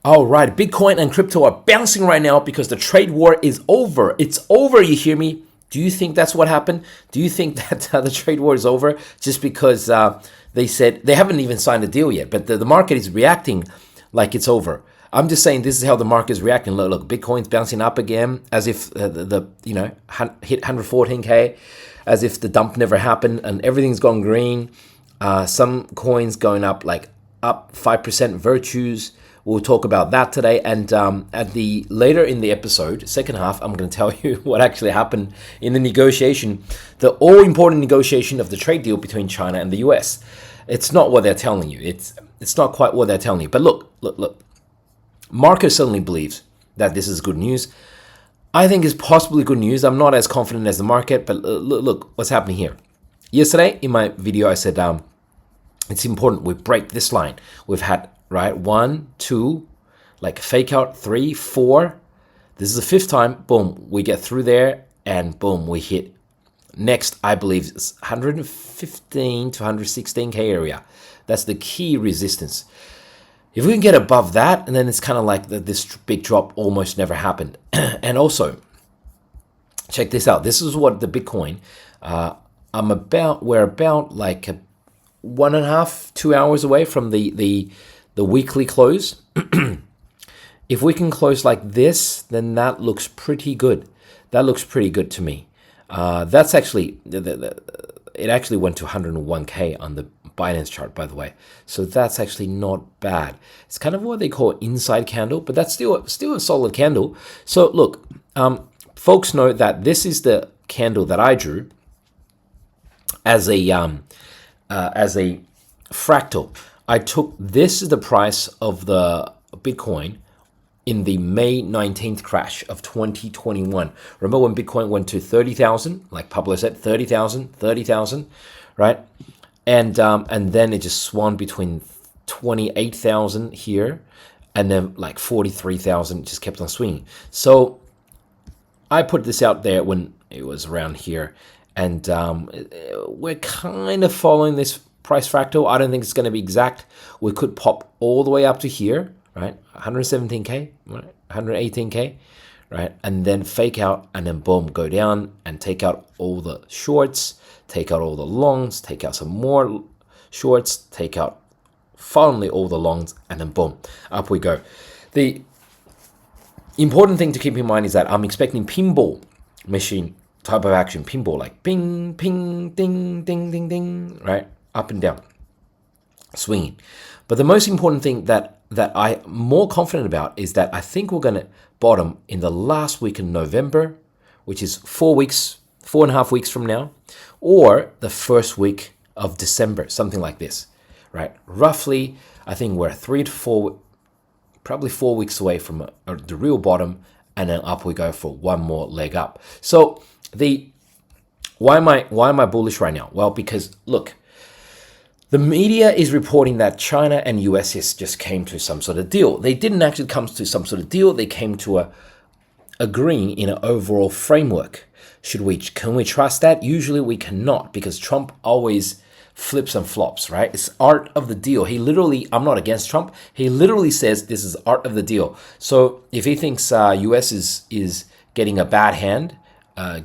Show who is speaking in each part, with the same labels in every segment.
Speaker 1: All right, Bitcoin and crypto are bouncing right now because the trade war is over. It's over, you hear me? Do you think that's what happened? Do you think that the trade war is over just because they said they haven't even signed a deal yet, but the market is reacting like it's over? I'm just saying this is how the market is reacting. Look, Bitcoin's bouncing up again as if hit 114K, as if the dump never happened and everything's gone green. Some coins going up like up 5% virtues. We'll talk about that today, and at the later in the episode, second half, I'm going to tell you what actually happened in the negotiation, the all-important negotiation of the trade deal between China and the US. It's not what they're telling you. It's not quite what they're telling you. But look. Market certainly believes that this is good news. I think it's possibly good news. I'm not as confident as the market, but look what's happening here. Yesterday in my video, I said it's important we break this line. We've had, right, 1, 2, like fake out, 3, 4. This is the fifth time. Boom, we get through there, and boom, we hit. Next, I believe it's 115 to 116K area. That's the key resistance. If we can get above that, and then it's kind of like this big drop almost never happened. And also, check this out. This is what the Bitcoin. We're about like 1.5, 2 hours away from the weekly close. If we can close like this, then that looks pretty good. That looks pretty good to me. That's actually it actually went to 101K on the Binance chart, by the way. So that's actually not bad. It's kind of what they call inside candle, but that's still a solid candle. So look, folks know that this is the candle that I drew as a fractal. I took this is the price of the Bitcoin in the May 19th crash of 2021. Remember when Bitcoin went to 30,000, like Pablo said, 30,000, right? And then it just swung between 28,000 here and then like 43,000, just kept on swinging. So I put this out there when it was around here, and we're kind of following this price fractal. I don't think it's going to be exact. We could pop all the way up to here, right? 117K, right? 118K, right? And then fake out, and then boom, go down and take out all the shorts, take out all the longs, take out some more shorts, take out finally all the longs, and then boom, up we go. The important thing to keep in mind is that I'm expecting pinball machine type of action, pinball, like ping, ping, ding, ding, ding, ding, right? Up and down, swinging. But the most important thing that I'm more confident about is that I think we're going to bottom in the last week in November, which is 4.5 weeks from now, or the first week of December, something like this, right? Roughly, I think we're 3 to 4, probably 4 weeks away from the real bottom, and then up we go for one more leg up. So why am I bullish right now? Well, because look, the media is reporting that China and US just came to some sort of deal. They didn't actually come to some sort of deal. They came to agreeing in an overall framework. Can we trust that? Usually we cannot, because Trump always flips and flops, right? It's art of the deal. I'm not against Trump. He literally says this is art of the deal. So if he thinks US is getting a bad hand,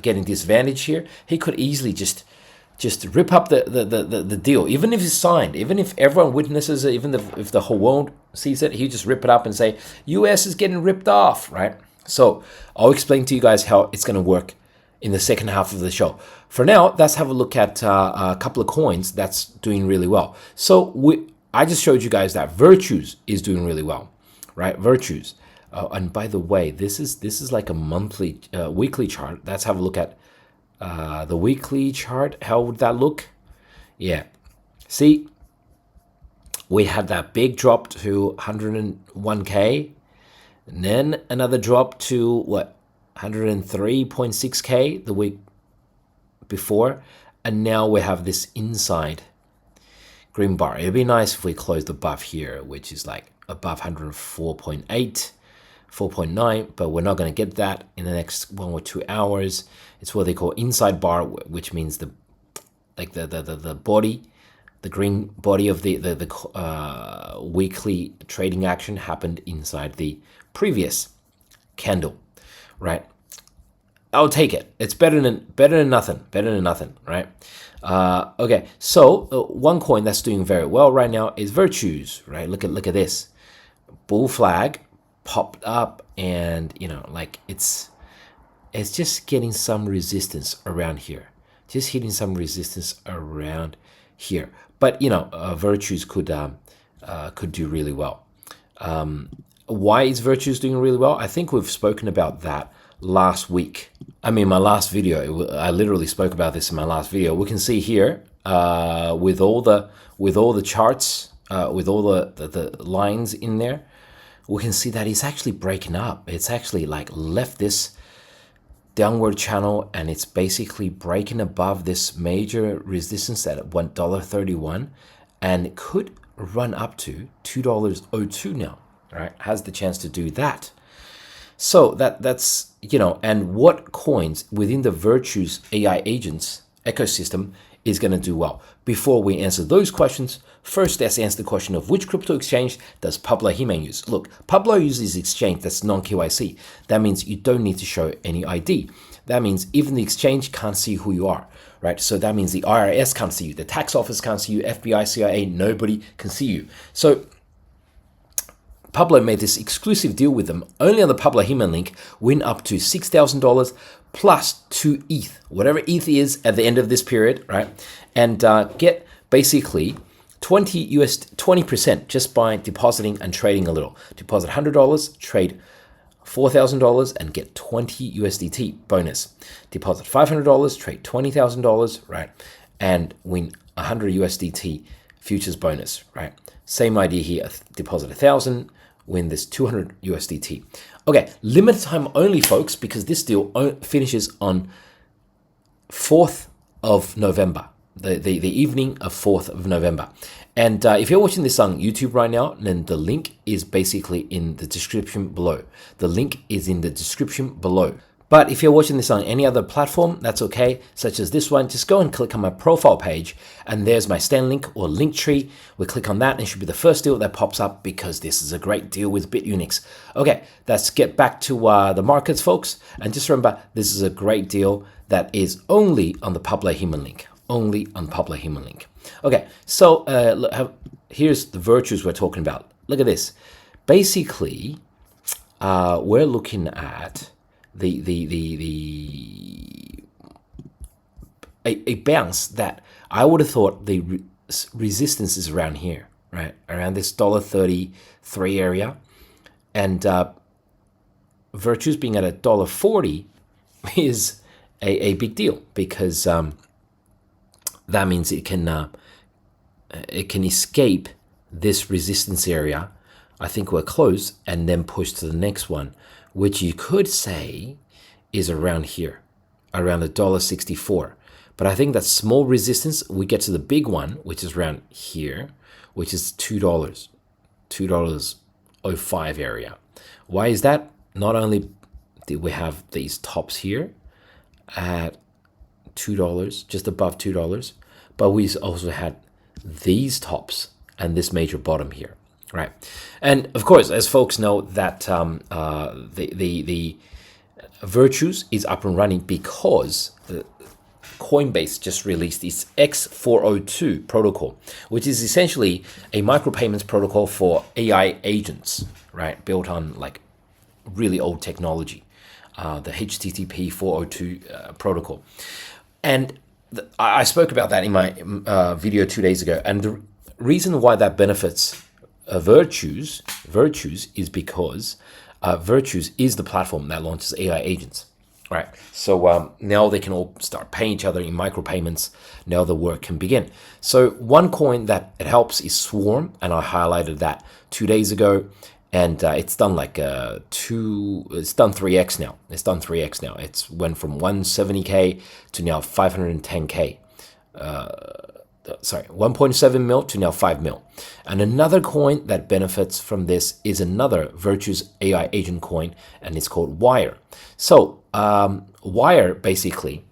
Speaker 1: getting disadvantage here, he could easily just rip up the deal, even if it's signed, even if everyone witnesses it, even if the whole world sees it, he just rip it up and say, US is getting ripped off, right? So I'll explain to you guys how it's going to work in the second half of the show. For now, let's have a look at a couple of coins that's doing really well. So I just showed you guys that Virtues is doing really well, right? Virtues. And by the way, this is like a monthly, weekly chart. Let's have a look at the weekly chart. How would that look? Yeah. See, we had that big drop to 101K, and then another drop to what? 103.6K the week before, and now we have this inside green bar. It'd be nice if we closed above here, which is like above 104.8, 4.9, but we're not going to get that in the next 1 or 2 hours. It's what they call inside bar, which means the body The green body of the weekly trading action happened inside the previous candle, right? I'll take it. It's better than nothing. Better than nothing, right? Okay, so one coin that's doing very well right now is Virtues, right? Look at this bull flag popped up, and like it's just getting some resistance around here, just hitting some resistance around here. But Virtues could do really well. Why is Virtues doing really well? I think we've spoken about that last week. I mean, my last video, I literally spoke about this in my last video. We can see here with all the charts, with all the lines in there, we can see that it's actually breaking up. It's actually like left this downward channel, and it's basically breaking above this major resistance at $1.31, and it could run up to $2.02 now, right? Has the chance to do that. So that's and what coins within the Virtues AI agents ecosystem is going to do well? Before we answer those questions, first let's answer the question of which crypto exchange does Pablo use? Look, Pablo uses exchange that's non-KYC. That means you don't need to show any ID. That means even the exchange can't see who you are, right? So that means the IRS can't see you, the tax office can't see you, FBI, CIA, nobody can see you. So Pablo made this exclusive deal with them. Only on the Pablo link, win up to $6,000 plus 2 ETH, whatever ETH is at the end of this period, right? And get basically 20% just by depositing and trading a little. Deposit $100, trade $4,000 and get 20 USDT bonus. Deposit $500, trade $20,000, right? And win 100 USDT futures bonus, right? Same idea here. Deposit 1,000, win this 200 USDT. Okay, limited time only, folks, because this deal finishes on 4th of November, the evening of 4th of November. And if you're watching this on YouTube right now, then the link is basically in the description below. The link is in the description below. But if you're watching this on any other platform, that's okay, such as this one, just go and click on my profile page, and there's my Stand link or link tree. We click on that, and it should be the first deal that pops up because this is a great deal with Bitunix. Okay, let's get back to the markets, folks. And just remember, this is a great deal that is only on the Pablo link. Only on Pablo link. Okay, so here's the Virtues we're talking about. Look at this. Basically, we're looking at a bounce that I would have thought the resistance is around here, right? Around this $1.33 area, and Virtues being at $1.40 is a big deal because that means it can escape this resistance area. I think we're close, and then push to the next one, which you could say is around here, around $1.64. But I think that small resistance, we get to the big one, which is around here, which is $2.05 area. Why is that? Not only did we have these tops here at $2, just above $2, but we also had these tops and this major bottom here. Right, and of course, as folks know, that the Virtues is up and running because Coinbase just released its X402 protocol, which is essentially a micropayments protocol for AI agents, right? Built on like really old technology, the HTTP 402 protocol, and I spoke about that in my video 2 days ago, and the reason why that benefits Virtues is because Virtues is the platform that launches AI agents, right? So now they can all start paying each other in micropayments. Now the work can begin. So one coin that it helps is Swarm, and I highlighted that 2 days ago, and it's done like it's done 3x now. It's done 3x now. It's went from 170K to now 510K. 1.7 mil to now 5 mil. And another coin that benefits from this is another Virtues AI agent coin, and it's called Wire. So Wire basically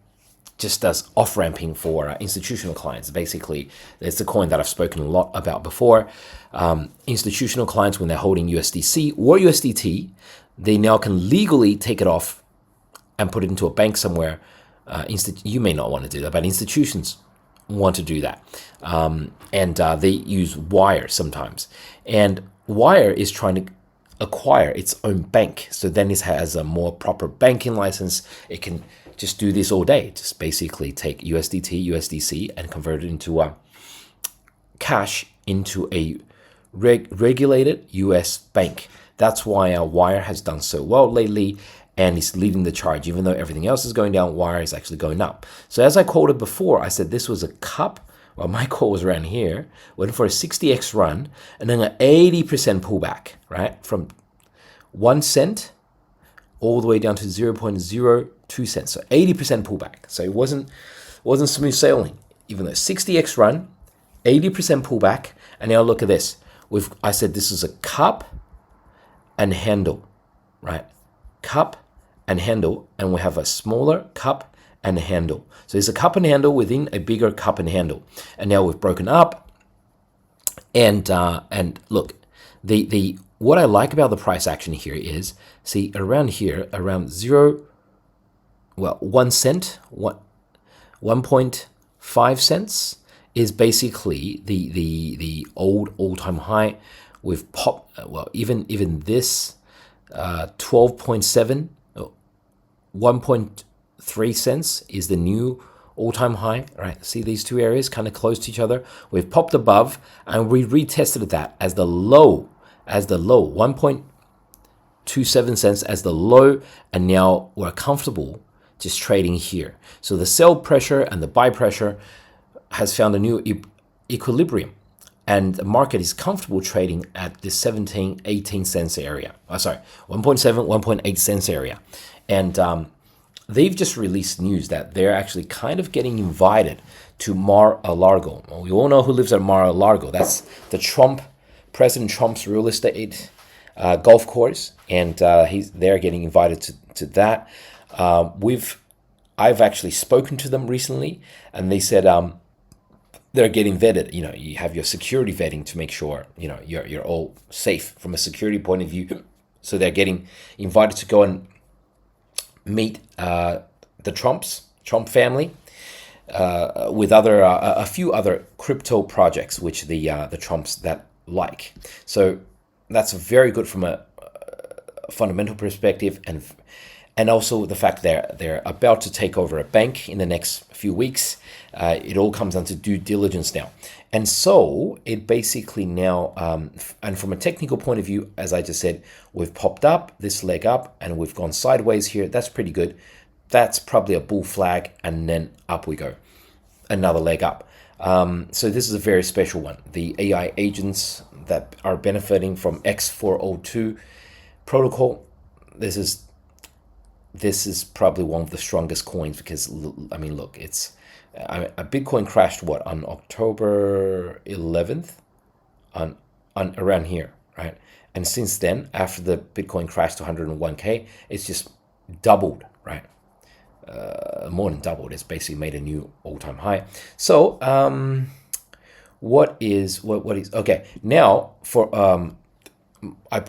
Speaker 1: just does off-ramping for institutional clients. Basically, it's a coin that I've spoken a lot about before. Institutional clients, when they're holding USDC or USDT, they now can legally take it off and put it into a bank somewhere. You may not want to do that, but institutions want to do that. And they use Wire sometimes. And Wire is trying to acquire its own bank. So then it has a more proper banking license. It can just do this all day. Just basically take USDT, USDC, and convert it into cash into a regulated US bank. That's why Wire has done so well lately, and it's leading the charge. Even though everything else is going down, Wire is actually going up. So as I quoted before, I said this was a cup. Well, my call was around here, went for a 60x run, and then an 80% pullback, right? From 1 cent all the way down to 0.02 cents. So 80% pullback. So it wasn't smooth sailing. Even though 60x run, 80% pullback, and now look at this. I said this is a cup and handle, right? Cup and handle, and we have a smaller cup and handle. So it's a cup and handle within a bigger cup and handle, and now we've broken up. And look, the what I like about the price action here is, see, around here, around 1 cent, 1.5 cents is basically the old all-time high. We've popped, well, even this 12.7, 1.3 cents is the new all-time high, right? See these two areas kind of close to each other. We've popped above, and we retested that as the low, 1.27 cents as the low, and now we're comfortable just trading here. So the sell pressure and the buy pressure has found a new equilibrium, and the market is comfortable trading at the 17, 18 cents area. 1.7, 1.8 cents area. And they've just released news that they're actually kind of getting invited to Mar-a-Lago. Well, we all know who lives at Mar-a-Lago. That's President Trump's real estate golf course, and they're getting invited to that. I've actually spoken to them recently, and they said they're getting vetted. You know, you have your security vetting to make sure you're all safe from a security point of view. So they're getting invited to go and meet the Trump family with a few other crypto projects which the Trumps that like. So that's very good from a fundamental perspective, and also the fact they're about to take over a bank in the next few weeks. It all comes down to due diligence now. And so it basically now, and from a technical point of view, as I just said, we've popped up this leg up and we've gone sideways here. That's pretty good. That's probably a bull flag, and then up we go. Another leg up. So this is a very special one. The AI agents that are benefiting from X402 protocol. This is probably one of the strongest coins, because I mean, look, it's a Bitcoin crashed on October 11th, on around here, right? And since then, after the Bitcoin crashed to 101K, it's just doubled, right? More than doubled. It's basically made a new all-time high. So what is okay now for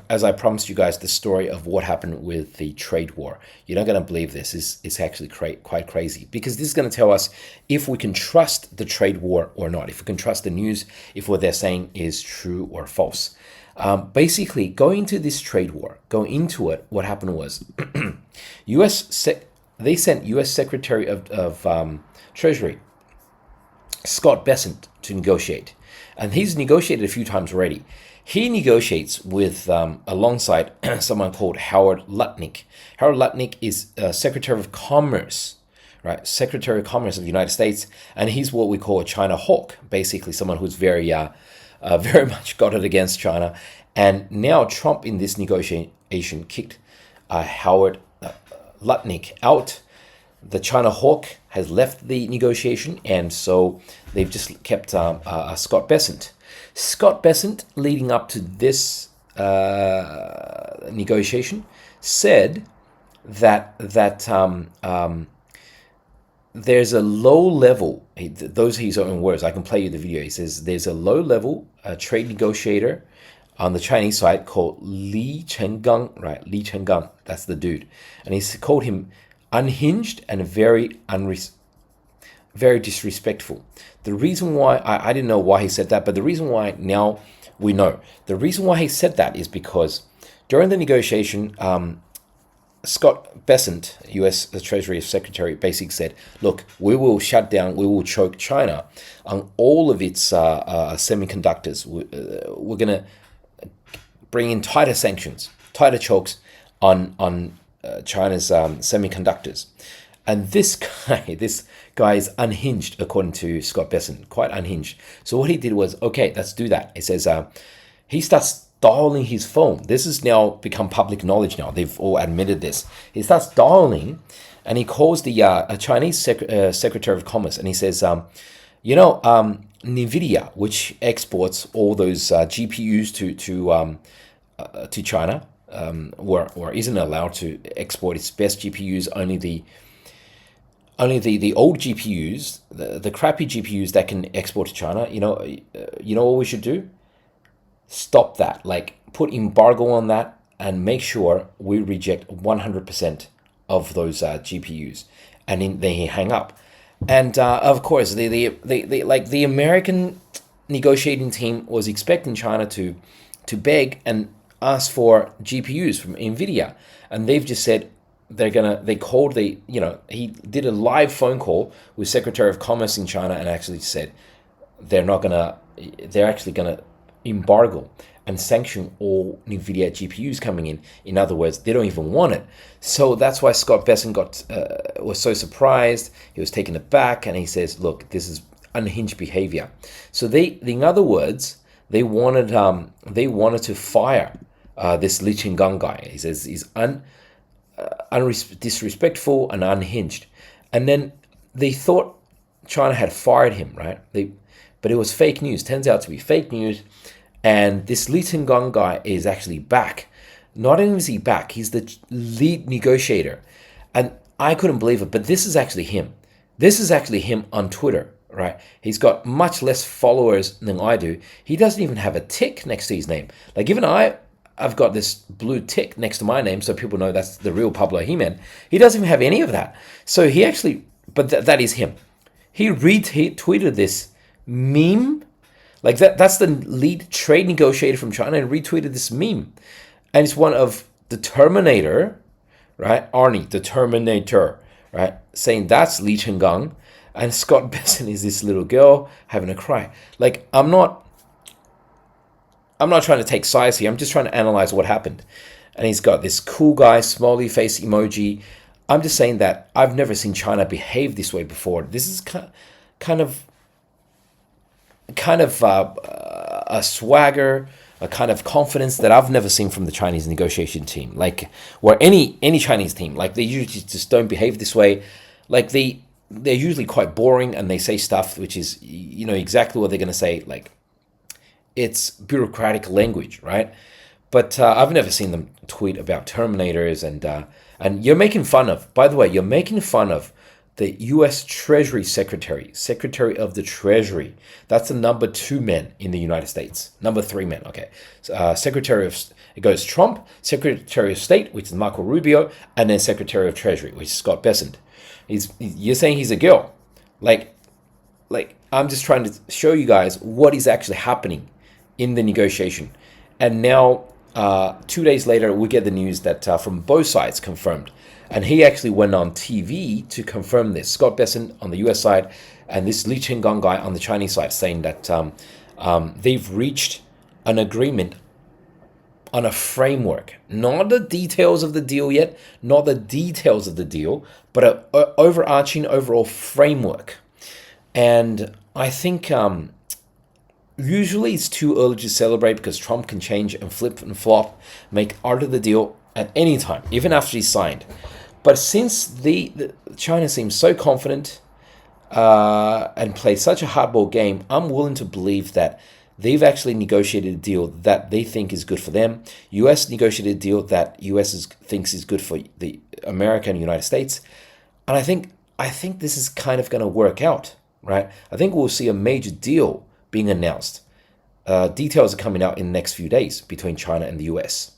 Speaker 1: as I promised you guys, the story of what happened with the trade war. You're not going to believe this. It's actually quite crazy, because this is going to tell us if we can trust the trade war or not, if we can trust the news, if what they're saying is true or false. Basically, going into this trade war, what happened was they sent U.S. Secretary of Treasury Scott Bessent to negotiate, and he's negotiated a few times already. He negotiates with alongside someone called Howard Lutnick. Howard Lutnick is Secretary of Commerce, right? Secretary of Commerce of the United States, and he's what we call a China hawk, basically someone who's very much got it against China. And now Trump in this negotiation kicked Howard Lutnick out. The China hawk has left the negotiation, and so they've just kept Scott Bessent. Scott Bessent, leading up to this negotiation, said that there's a low level, those are his own words, I can play you the video. He says there's a low level trade negotiator on the Chinese side called Li Chenggang, right? Li Chenggang, that's the dude. And he's called him unhinged and very disrespectful. The reason why, I didn't know why he said that, but the reason why now we know. The reason why he said that is because during the negotiation, Scott Bessent, U.S. Treasury Secretary, basically said, look, we will shut down, we will choke China on all of its semiconductors. We're going to bring in tighter sanctions, tighter chokes on China's semiconductors. And this guy is unhinged, according to Scott Bessent, quite unhinged. So what he did was, okay, let's do that. He says, he starts dialing his phone. This has now become public knowledge now. They've all admitted this. He starts dialing, and he calls the Chinese Secretary of Commerce, and he says, NVIDIA, which exports all those GPUs to China, or isn't allowed to export its best GPUs, only the old GPUs, the crappy GPUs that can export to China. You know what we should do? Stop that. Like, put embargo on that and make sure we reject 100% of those GPUs. And then they hang up. And of course, the American negotiating team was expecting China to beg and ask for GPUs from NVIDIA, and they've just said he did a live phone call with Secretary of Commerce in China and actually said they're actually gonna embargo and sanction all NVIDIA GPUs coming in. In other words, they don't even want it. So that's why Scott Bessent was so surprised. He was taken aback, and he says, look, this is unhinged behavior. So in other words, they wanted to fire this Li Chenggang guy. He says he's disrespectful and unhinged. And then they thought China had fired him, right? But it was fake news. Turns out to be fake news. And this Li Chenggang guy is actually back. Not only is he back, he's the lead negotiator. And I couldn't believe it, but this is actually him. This is actually him on Twitter, right? He's got much less followers than I do. He doesn't even have a tick next to his name. Like, even I've got this blue tick next to my name, so people know that's the real Pablo He-Man. He doesn't even have any of that. So he actually, but that is him. He retweeted this meme. Like, that's the lead trade negotiator from China, and retweeted this meme. And it's one of the Terminator, right? Arnie, the Terminator, right? Saying that's Li Chenggang. And Scott Bessent is this little girl having a cry. Like, I'm not trying to take sides here. I'm just trying to analyze what happened. And he's got this cool guy, smiley face emoji. I'm just saying that I've never seen China behave this way before. This is kind of a swagger, a kind of confidence that I've never seen from the Chinese negotiation team. Like, or any Chinese team. Like, they usually just don't behave this way. Like, they're usually quite boring, and they say stuff which is, exactly what they're going to say. Like, it's bureaucratic language, right? But I've never seen them tweet about Terminators, and you're making fun of, by the way, you're making fun of the U.S. Treasury Secretary of the Treasury. That's the number 2 man in the United States. Number 3 man, okay. It goes Trump, Secretary of State, which is Marco Rubio, and then Secretary of Treasury, which is Scott Bessent. You're saying he's a girl. Like, I'm just trying to show you guys what is actually happening in the negotiation. And now, 2 days later, we get the news that from both sides confirmed. And he actually went on TV to confirm this. Scott Bessent on the US side, and this Li Chenggang guy on the Chinese side, saying that they've reached an agreement on a framework. Not the details of the deal yet, but an overarching overall framework. And I think usually it's too early to celebrate, because Trump can change and flip and flop, make art of the deal at any time, even after he's signed. But since China seems so confident and played such a hardball game, I'm willing to believe that they've actually negotiated a deal that they think is good for them. US negotiated a deal that US thinks is good for the America and United States. And I think I think this is kind of going to work out, right? I think we'll see a major deal being announced. Details are coming out in the next few days between China and the US.